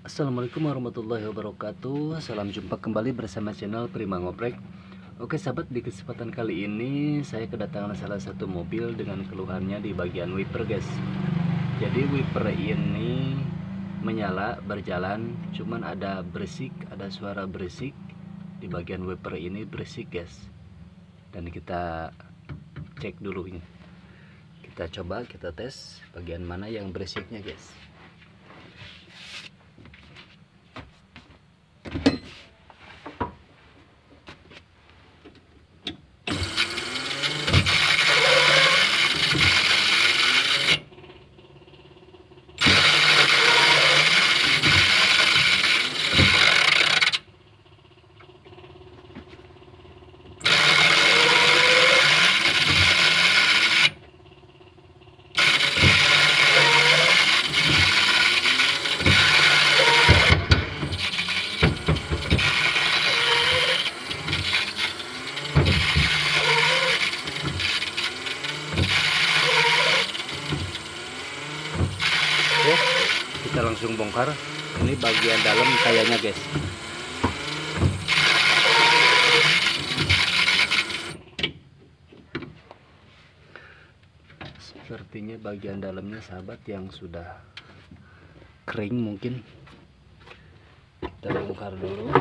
Assalamualaikum warahmatullahi wabarakatuh. Salam jumpa kembali bersama channel Prima Ngoprek. Oke sahabat, di kesempatan kali ini saya kedatangan salah satu mobil dengan keluhannya di bagian wiper guys. Jadi wiper ini menyala berjalan, cuman ada berisik, ada suara berisik di bagian wiper ini, berisik guys. Dan kita cek dulu ini. Kita coba, kita tes bagian mana yang berisiknya guys. Oke, kita langsung bongkar. Ini bagian dalam kayaknya guys. Sepertinya bagian dalamnya sahabat yang sudah kering mungkin. Kita bongkar dulu.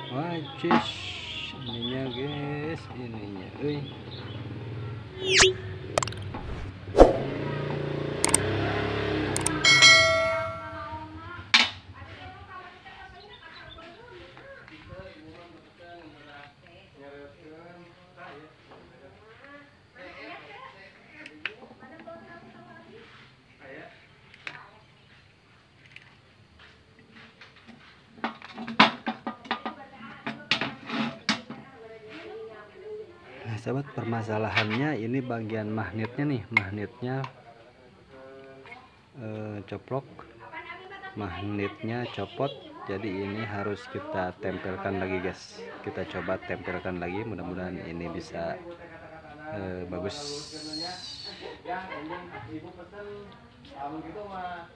Wajis ininya guys, ininya sahabat. Permasalahannya ini bagian magnetnya nih, magnetnya coplok, magnetnya copot, jadi ini harus kita tempelkan lagi guys. Kita coba tempelkan lagi, mudah-mudahan ini bisa Bagus. Ibu pesen gitu mah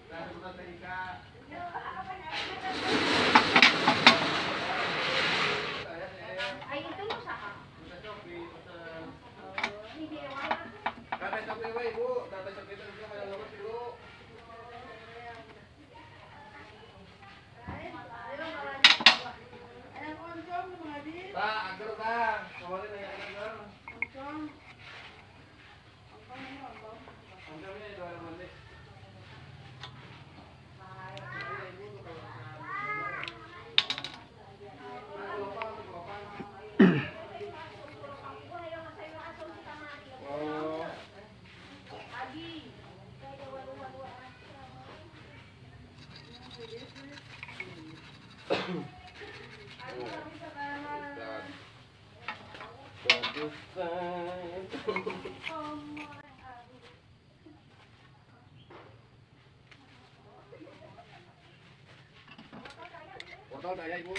Botol daya ibu.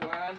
Buan.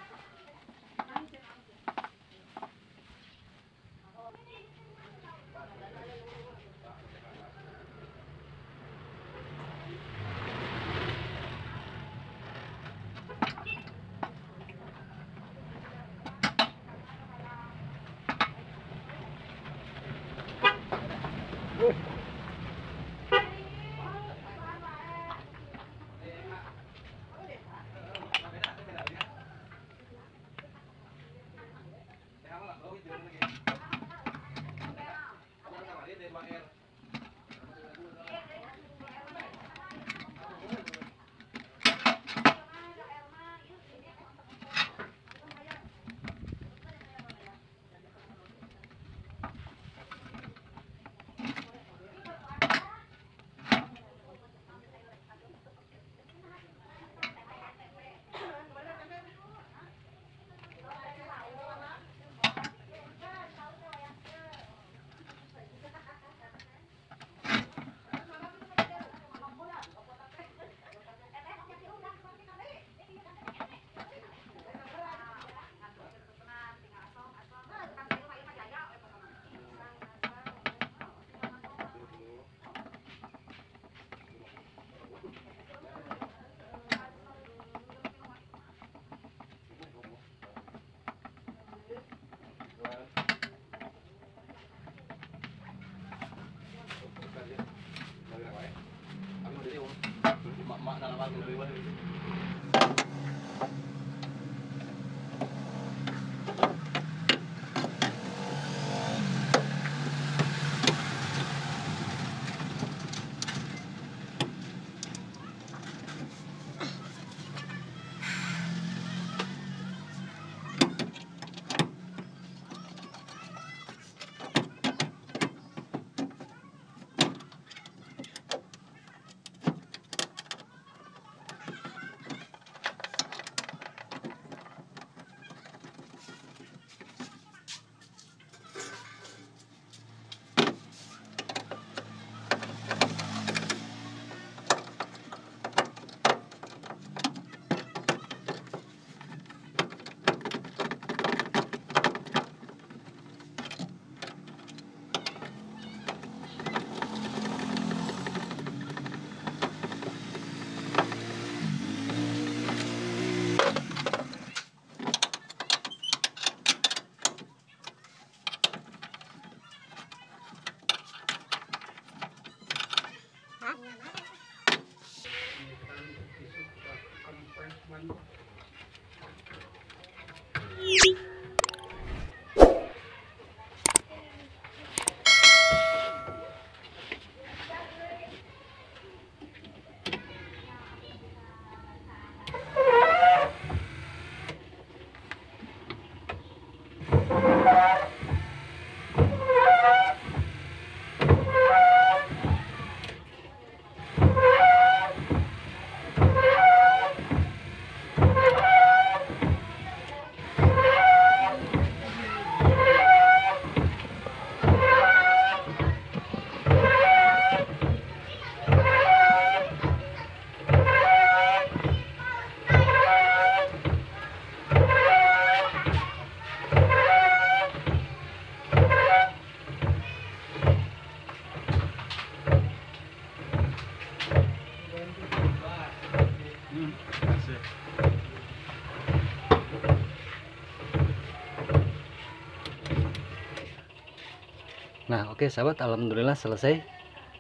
Nah, oke sahabat, alhamdulillah selesai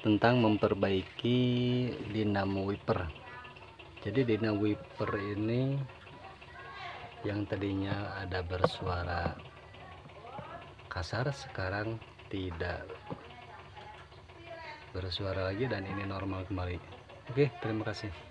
tentang memperbaiki Dinamo wiper. Jadi Dinamo wiper ini yang tadinya ada bersuara kasar sekarang tidak bersuara lagi dan ini normal kembali. Oke, terima kasih.